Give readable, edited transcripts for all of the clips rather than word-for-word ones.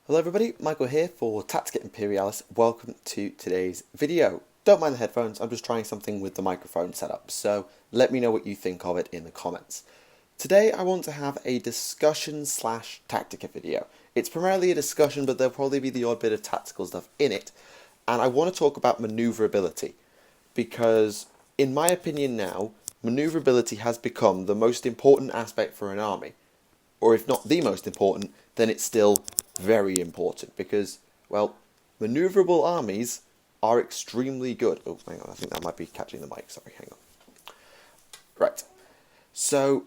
Hello everybody, Michael here for Tactica Imperialis. Welcome to today's video. Don't mind the headphones, I'm just trying something with the microphone setup, so let me know what you think of it in the comments. Today I want to have a discussion slash Tactica video. It's primarily a discussion, but there'll probably be the odd bit of tactical stuff in it, and I want to talk about manoeuvrability, because in my opinion now, manoeuvrability has become the most important aspect for an army. Or if not the most important, then it's still very important because, well, maneuverable armies are extremely good. Oh, hang on, I think that might be catching the mic. Sorry, hang on. Right. So,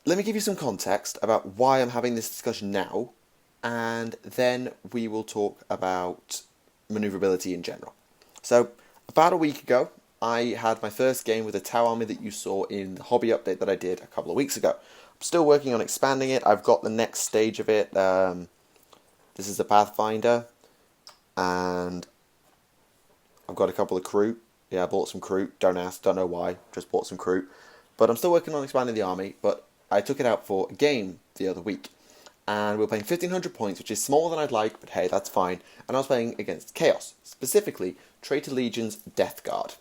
let me give you some context about why I'm having this discussion now, and then we will talk about maneuverability in general. So, about a week ago, I had my first game with a Tau army that you saw in the hobby update that I did a couple of weeks ago. I'm still working on expanding it. I've got the next stage of it. This is the Pathfinder, and I've got a couple of crew. Yeah, I bought some crew. Don't ask, don't know why. Just bought some crew. But I'm still working on expanding the army, but I took it out for a game the other week. And we were playing 1,500 points, which is smaller than I'd like, but hey, that's fine. And I was playing against Chaos, specifically Traitor Legion's Death Guard,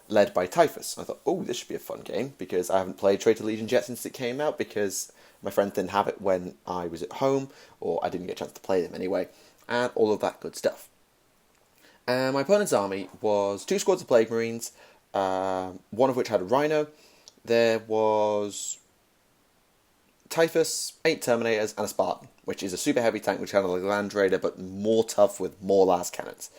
led by Typhus. I thought, oh, this should be a fun game, because I haven't played Traitor Legion yet since it came out, because my friends didn't have it when I was at home, or I didn't get a chance to play them anyway, and all of that good stuff. And my opponent's army was 2 squads of Plague Marines, one of which had a Rhino. There was Typhus, 8 Terminators, and a Spartan, which is a super heavy tank, which had like a Land Raider, but more tough with more las cannons.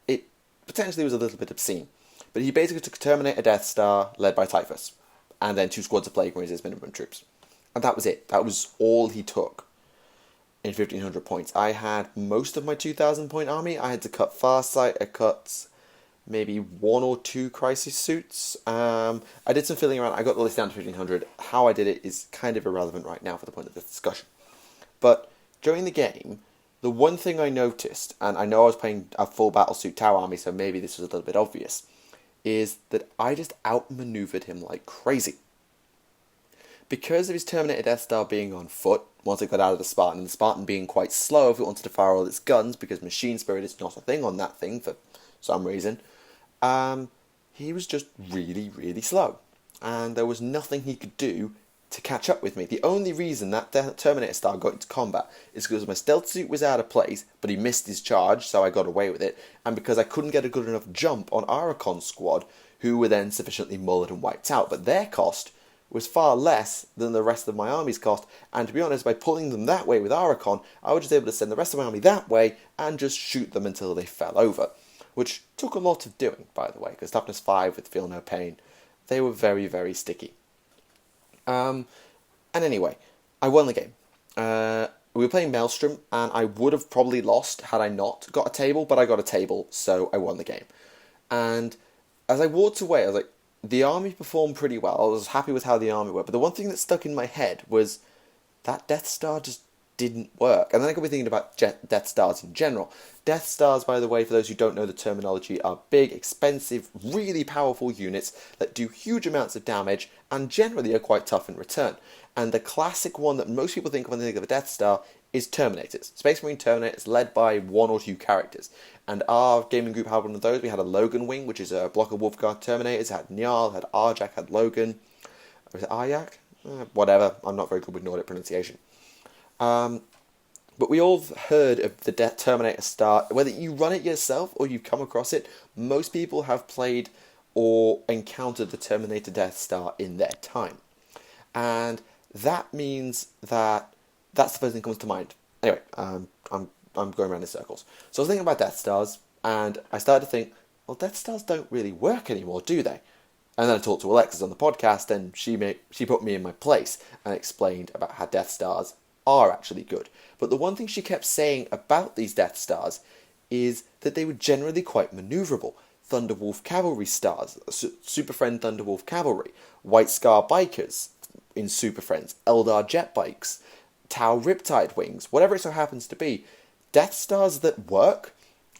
It potentially was a little bit obscene. But he basically took a Terminator Death Star, led by Typhus, and then 2 squads of Plague Marines as minimum troops. And that was it. That was all he took in 1,500 points. I had most of my 2,000 point army. I had to cut Farsight. I cut maybe 1 or 2 Crisis Suits. I did some filling around. I got the list down to 1,500. How I did it is kind of irrelevant right now for the point of this discussion. But during the game, the one thing I noticed, and I know I was playing a full Battlesuit Tau army, so maybe this was a little bit obvious, is that I just outmaneuvered him like crazy. Because of his Terminator Death Star being on foot, once it got out of the Spartan, and the Spartan being quite slow if it wanted to fire all its guns, because Machine Spirit is not a thing on that thing for some reason, he was just really, really slow. And there was nothing he could do to catch up with me. The only reason that Terminator Star got into combat is because my stealth suit was out of place, but he missed his charge, so I got away with it, and because I couldn't get a good enough jump on Arakon's squad, who were then sufficiently mullered and wiped out. But their cost was far less than the rest of my army's cost, and to be honest, by pulling them that way with Arakon, I was just able to send the rest of my army that way and just shoot them until they fell over, which took a lot of doing, by the way, because toughness 5 with Feel No Pain, they were very, very sticky. And anyway, I won the game. We were playing Maelstrom, and I would have probably lost had I not got a table, but I got a table, so I won the game. And as I walked away, I was like, the army performed pretty well. I was happy with how the army worked, but the one thing that stuck in my head was that Death Star just didn't work. And then I got me thinking about Death Stars in general. Death Stars, by the way, for those who don't know the terminology, are big, expensive, really powerful units that do huge amounts of damage and generally are quite tough in return. And the classic one that most people think of when they think of a Death Star is Terminators. Space Marine Terminators led by 1 or 2 characters. And our gaming group had one of those. We had a Logan wing, which is a block of Wolfguard Terminators. It had Njal, had Arjak, had Logan. Was it Aryak? Whatever. I'm not very good with Nordic pronunciation. But we all heard of the Terminator Star. Whether you run it yourself or you've come across it, most people have played or encountered the Terminator Death Star in their time. And that means that that's the first thing that comes to mind. Anyway, I'm going around in circles. So I was thinking about Death Stars, and I started to think, well, Death Stars don't really work anymore, do they? And then I talked to Alexis on the podcast, and she put me in my place and explained about how Death Stars are actually good. But the one thing she kept saying about these Death Stars is that they were generally quite maneuverable. Thunderwolf Cavalry Stars, Super Friend Thunderwolf Cavalry, White Scar Bikers in Super Friends, Eldar Jet Bikes, Tau Riptide Wings, whatever it so happens to be, Death Stars that work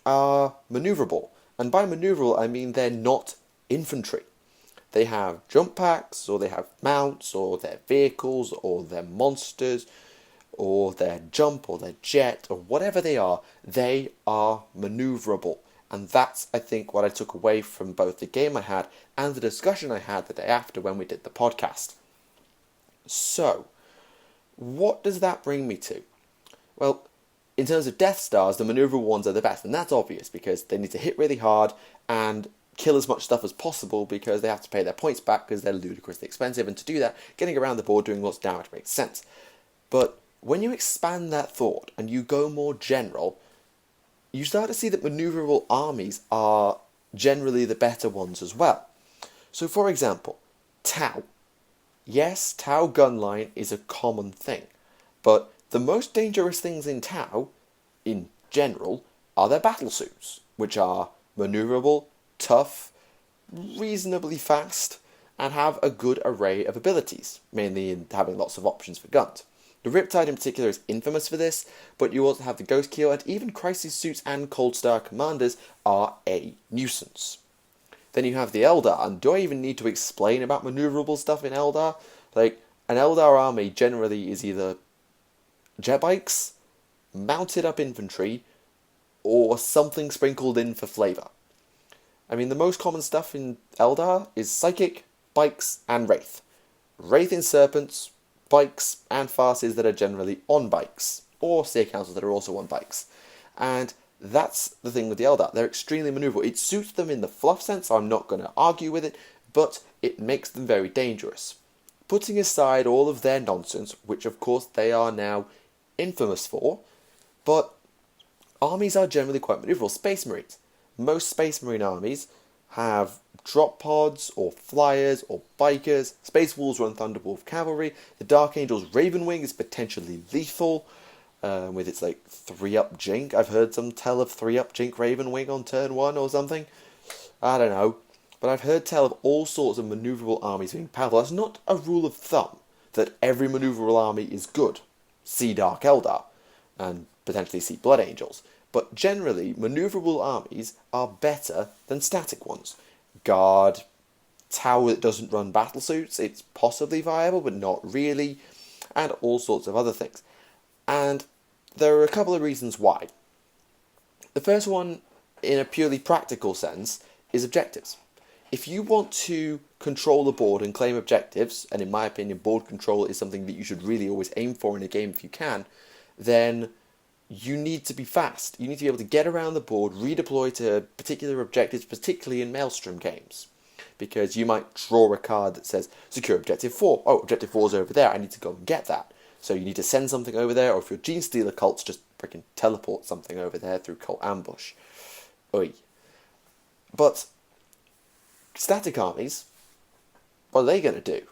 are maneuverable. And by maneuverable, I mean they're not infantry. They have jump packs, or they have mounts, or they're vehicles, or they're monsters. or their jump, or their jet, or whatever they are maneuverable. And that's, I think, what I took away from both the game I had and the discussion I had the day after when we did the podcast. So, what does that bring me to? Well, in terms of Death Stars, the maneuverable ones are the best, and that's obvious because they need to hit really hard and kill as much stuff as possible because they have to pay their points back because they're ludicrously expensive, and to do that, getting around the board doing lots of damage makes sense. But when you expand that thought and you go more general, you start to see that maneuverable armies are generally the better ones as well. So for example, Tau. Yes, Tau gunline is a common thing, but the most dangerous things in Tau, in general, are their battlesuits, which are maneuverable, tough, reasonably fast, and have a good array of abilities, mainly in having lots of options for guns. The Riptide in particular is infamous for this, but you also have the Ghost Keel, and even Crisis Suits and Cold Star Commanders are a nuisance. Then you have the Eldar, and do I even need to explain about maneuverable stuff in Eldar? Like, an Eldar army generally is either jet bikes, mounted up infantry, or something sprinkled in for flavour. I mean, the most common stuff in Eldar is Psychic, Bikes, and Wraith. Wraith in Serpents, Bikes, and Farses that are generally on bikes, or Seer Councils that are also on bikes. And that's the thing with the Eldar. They're extremely maneuverable. It suits them in the fluff sense, so I'm not going to argue with it, but it makes them very dangerous. Putting aside all of their nonsense, which of course they are now infamous for, but armies are generally quite maneuverable. Space Marines. Most Space Marine armies have drop pods, or flyers, or bikers. Space Wolves run Thunderwolf Cavalry. The Dark Angel's Ravenwing is potentially lethal, with its 3-up Jink. I've heard some tell of 3-up Jink Ravenwing on turn 1 or something. I don't know. But I've heard tell of all sorts of maneuverable armies being powerful. That's not a rule of thumb that every maneuverable army is good. See Dark Eldar, and potentially see Blood Angels. But generally, maneuverable armies are better than static ones. Guard, Tau that doesn't run battlesuits, it's possibly viable, but not really, and all sorts of other things. And there are a couple of reasons why. The first one, in a purely practical sense, is objectives. If you want to control the board and claim objectives, and in my opinion, board control is something that you should really always aim for in a game if you can, then you need to be fast. You need to be able to get around the board, redeploy to particular objectives, particularly in Maelstrom games. Because you might draw a card that says, secure objective 4. Oh, objective 4 is over there, I need to go and get that. So you need to send something over there, or if you're Gene Stealer cults, just freaking teleport something over there through cult ambush. Oi. But static armies, what are they going to do?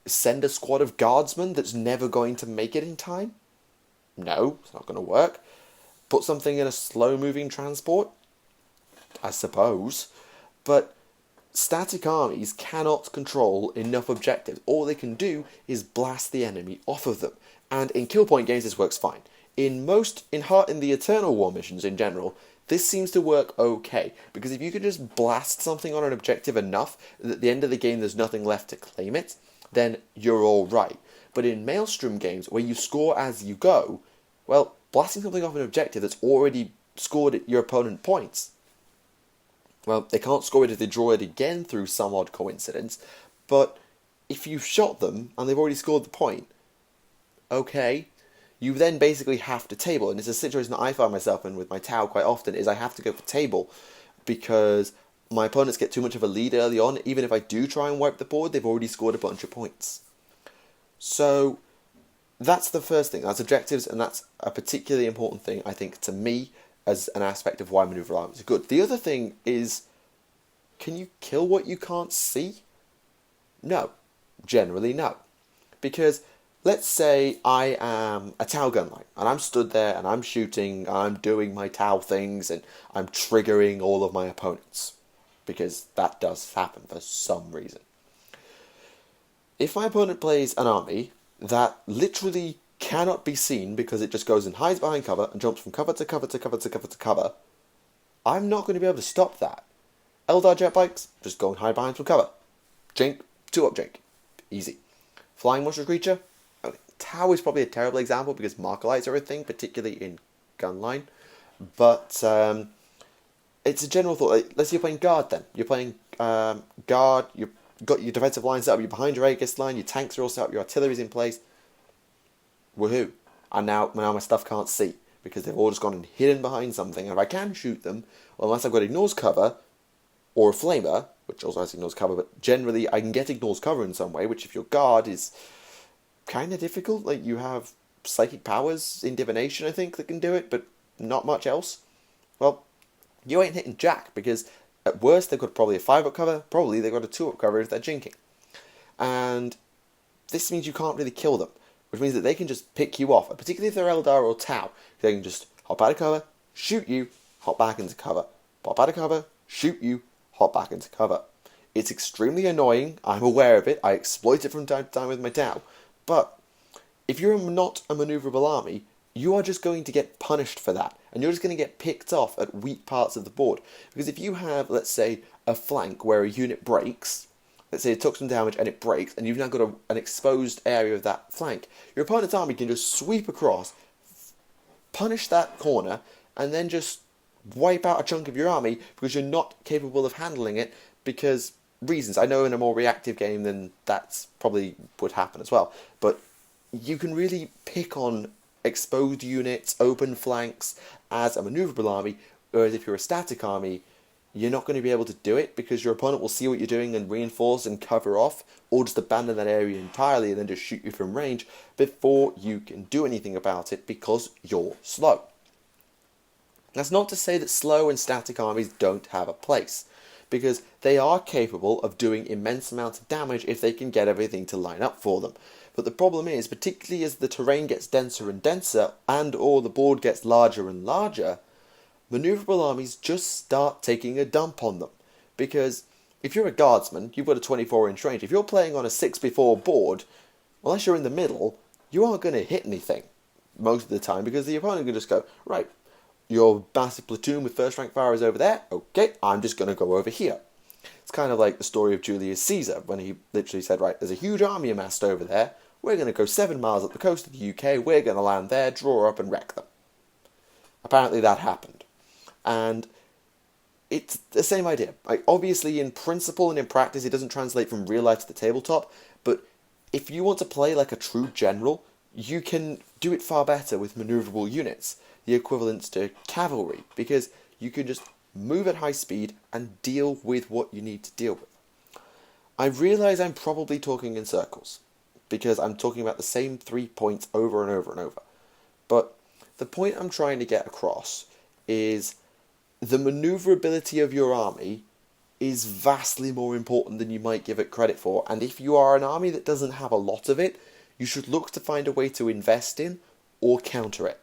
Send a squad of guardsmen that's never going to make it in time? No, it's not going to work. Put something in a slow-moving transport? I suppose. But static armies cannot control enough objectives. All they can do is blast the enemy off of them. And in kill point games, this works fine. In the Eternal War missions in general, this seems to work okay. Because if you can just blast something on an objective enough that at the end of the game there's nothing left to claim it, then you're alright. But in Maelstrom games, where you score as you go, well, blasting something off an objective that's already scored your opponent points, well, they can't score it if they draw it again through some odd coincidence, but if you've shot them and they've already scored the point, okay, you then basically have to table. And it's a situation that I find myself in with my Tau quite often, is I have to go for table, because my opponents get too much of a lead early on. Even if I do try and wipe the board, they've already scored a bunch of points. So that's the first thing. That's objectives, and that's a particularly important thing, I think, to me, as an aspect of why maneuver armies are good. The other thing is, can you kill what you can't see? No. Generally, no. Because let's say I am a Tau gunline, and I'm stood there, and I'm shooting, and I'm doing my Tau things, and I'm triggering all of my opponents. Because that does happen for some reason. If my opponent plays an army that literally cannot be seen because it just goes and hides behind cover and jumps from cover to cover to cover to cover to cover, I'm not going to be able to stop that. Eldar jet bikes, just go and hide behind some cover. Jink, 2-up Jink. Easy. Flying monster creature, okay, Tau is probably a terrible example because Markalites are a thing, particularly in gunline. But it's a general thought. Like, let's say you're playing guard then. You're playing guard, you've got your defensive line set up, you're behind your Aegis line, your tanks are all set up, your artillery's in place. Woohoo. And now my stuff can't see because they've all just gone and hidden behind something. And if I can shoot them, well, unless I've got Ignores cover or a Flamer, which also has Ignores cover, but generally I can get Ignores cover in some way, which if your guard is kind of difficult, like you have psychic powers in divination, I think, that can do it, but not much else. Well, you ain't hitting jack, because at worst they've got probably a 5-up cover, probably they've got a 2-up cover if they're jinking. And this means you can't really kill them, which means that they can just pick you off, particularly if they're Eldar or Tau. They can just hop out of cover, shoot you, hop back into cover, pop out of cover, shoot you, hop back into cover. It's extremely annoying, I'm aware of it, I exploit it from time to time with my Tau, but if you're not a maneuverable army, you are just going to get punished for that, and you're just going to get picked off at weak parts of the board. Because if you have, let's say, a flank where a unit breaks, let's say it took some damage and it breaks, and you've now got an exposed area of that flank, your opponent's army can just sweep across, punish that corner, and then just wipe out a chunk of your army because you're not capable of handling it because reasons. I know in a more reactive game then that's probably would happen as well, but you can really pick on exposed units, open flanks as a maneuverable army, whereas if you're a static army, you're not going to be able to do it because your opponent will see what you're doing and reinforce and cover off, or just abandon that area entirely and then just shoot you from range before you can do anything about it because you're slow. That's not to say that slow and static armies don't have a place, because they are capable of doing immense amounts of damage if they can get everything to line up for them. But the problem is, particularly as the terrain gets denser and denser, and or the board gets larger and larger, maneuverable armies just start taking a dump on them. Because if you're a guardsman, you've got a 24-inch range. If you're playing on a 6x4 board, unless you're in the middle, you aren't going to hit anything most of the time, because the opponent can just go, right, your massive platoon with first rank fire is over there, okay, I'm just going to go over here. It's kind of like the story of Julius Caesar, when he literally said, right, there's a huge army amassed over there, we're going to go 7 miles up the coast of the UK, we're going to land there, draw up and wreck them. Apparently that happened. And it's the same idea. Like, obviously in principle and in practice it doesn't translate from real life to the tabletop, but if you want to play like a true general, you can do it far better with maneuverable units, the equivalents to cavalry, because you can just move at high speed and deal with what you need to deal with. I realise I'm probably talking in circles, because I'm talking about the same 3 points over and over and over. But the point I'm trying to get across is the maneuverability of your army is vastly more important than you might give it credit for. And if you are an army that doesn't have a lot of it, you should look to find a way to invest in or counter it.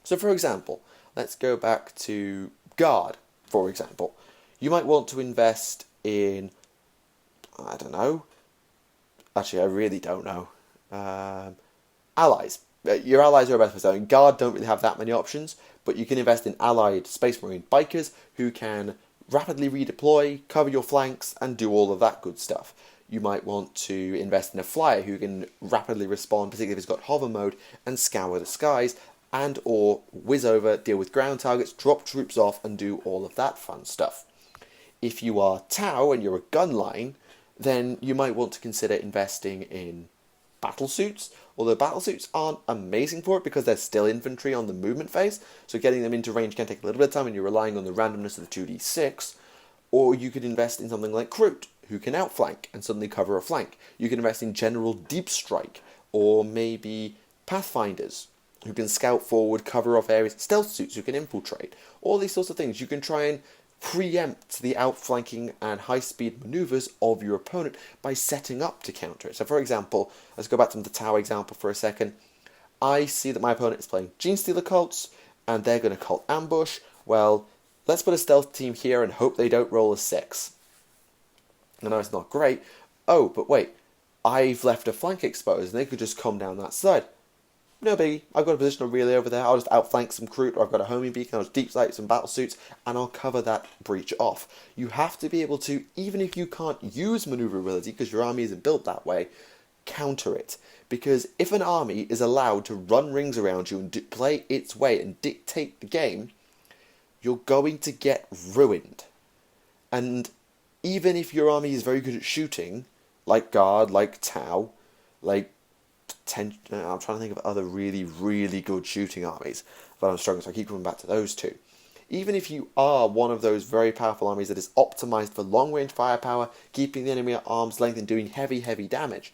So for example, let's go back to Guard, for example. You might want to invest in, I don't know, actually I really don't know, allies. Your allies are about to say, Guard don't really have that many options, but you can invest in allied Space Marine bikers who can rapidly redeploy, cover your flanks, and do all of that good stuff. You might want to invest in a flyer who can rapidly respond, particularly if it's got hover mode, and scour the skies, and or whiz over, deal with ground targets, drop troops off, and do all of that fun stuff. If you are Tau and you're a gun line, then you might want to consider investing in battle suits, although battle suits aren't amazing for it because they're still infantry on the movement phase, so getting them into range can take a little bit of time and you're relying on the randomness of the 2d6. Or you could invest in something like Kroot, who can outflank and suddenly cover a flank. You can invest in General Deep Strike, or maybe Pathfinders, who can scout forward, cover off areas, stealth suits who can infiltrate. All these sorts of things. You can try and preempt the outflanking and high-speed maneuvers of your opponent by setting up to counter it. So for example, let's go back to the Tau example for a second. I see that my opponent is playing Genestealer cults, and they're going to cult ambush. Well, let's put a stealth team here and hope they don't roll a 6. I know it's not great. Oh, but wait, I've left a flank exposed, and they could just come down that side. No biggie, I've got a positional relay over there, I'll just outflank some Kroot, or I've got a homing beacon, I'll just deep sight some battle suits, and I'll cover that breach off. You have to be able to, even if you can't use maneuverability, because your army isn't built that way, counter it. Because if an army is allowed to run rings around you and play its way and dictate the game, you're going to get ruined. And even if your army is very good at shooting, like Guard, like Tau, like I'm trying to think of other really, really good shooting armies, but I'm struggling, so I keep coming back to those two. Even if you are one of those very powerful armies that is optimized for long-range firepower, keeping the enemy at arm's length and doing heavy, heavy damage,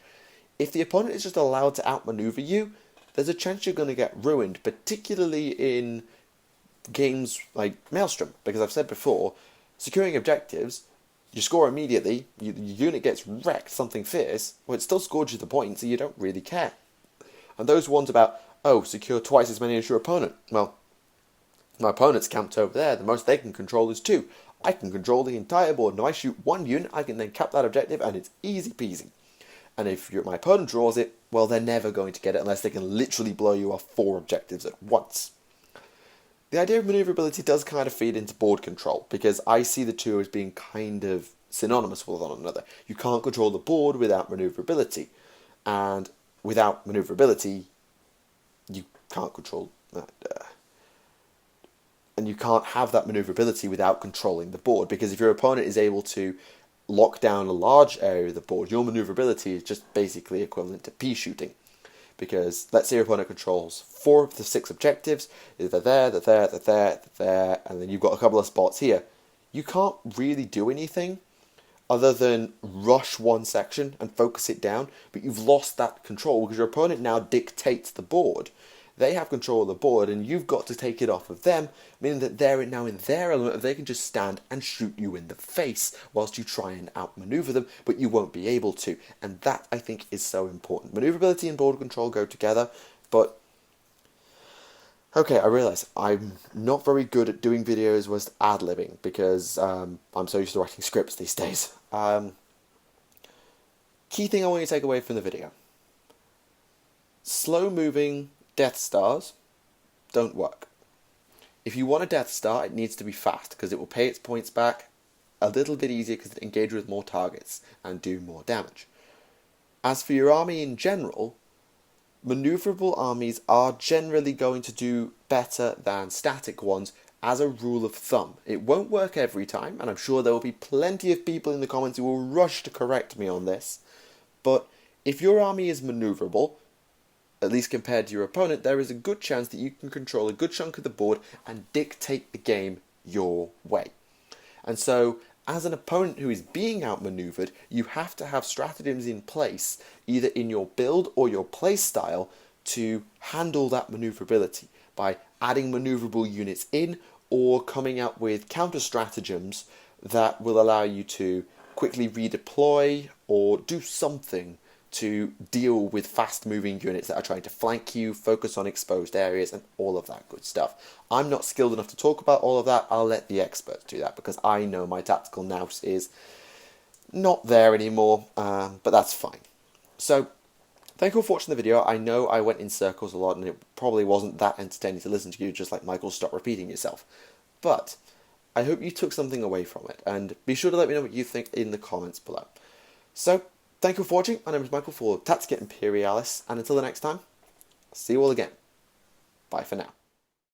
if the opponent is just allowed to outmaneuver you, there's a chance you're going to get ruined, particularly in games like Maelstrom, because I've said before, securing objectives, you score immediately, your unit gets wrecked, something fierce, well, it still scored you the points, so you don't really care. And those ones about, oh, secure twice as many as your opponent, well, my opponent's camped over there, the most they can control is 2. I can control the entire board, and if I shoot 1 unit, I can then cap that objective, and it's easy peasy. And if my opponent draws it, well, they're never going to get it unless they can literally blow you off 4 objectives at once. The idea of manoeuvrability does kind of feed into board control, because I see the two as being kind of synonymous with one another. You can't control the board without manoeuvrability, and without manoeuvrability, you can't control that. And you can't have that manoeuvrability without controlling the board, because if your opponent is able to lock down a large area of the board, your manoeuvrability is just basically equivalent to pea shooting. Because let's say your opponent controls 4 of the 6 objectives, they're there, and then you've got a couple of spots here. You can't really do anything other than rush one section and focus it down, but you've lost that control because your opponent now dictates the board. They have control of the board, and you've got to take it off of them, meaning that they're now in their element, they can just stand and shoot you in the face whilst you try and outmaneuver them, but you won't be able to. And that, I think, is so important. Maneuverability and board control go together, but okay, I realise I'm not very good at doing videos with ad-libbing because I'm so used to writing scripts these days. Key thing I want you to take away from the video. Slow-moving Death Stars don't work. If you want a Death Star, it needs to be fast because it will pay its points back a little bit easier because it engages with more targets and do more damage. As for your army in general, maneuverable armies are generally going to do better than static ones as a rule of thumb. It won't work every time, and I'm sure there will be plenty of people in the comments who will rush to correct me on this, but if your army is maneuverable, at least compared to your opponent, there is a good chance that you can control a good chunk of the board and dictate the game your way. And so, as an opponent who is being outmaneuvered, you have to have stratagems in place, either in your build or your play style, to handle that maneuverability by adding maneuverable units in or coming up with counter stratagems that will allow you to quickly redeploy or do something to deal with fast-moving units that are trying to flank you, focus on exposed areas, and all of that good stuff. I'm not skilled enough to talk about all of that. I'll let the experts do that because I know my tactical nous is not there anymore, but that's fine. So, thank you for watching the video. I know I went in circles a lot and it probably wasn't that entertaining to listen to you, just like Michael, stop repeating yourself. But I hope you took something away from it, and be sure to let me know what you think in the comments below. So, thank you for watching. My name is Michael for Tactica Imperialis, and until the next time, I'll see you all again. Bye for now.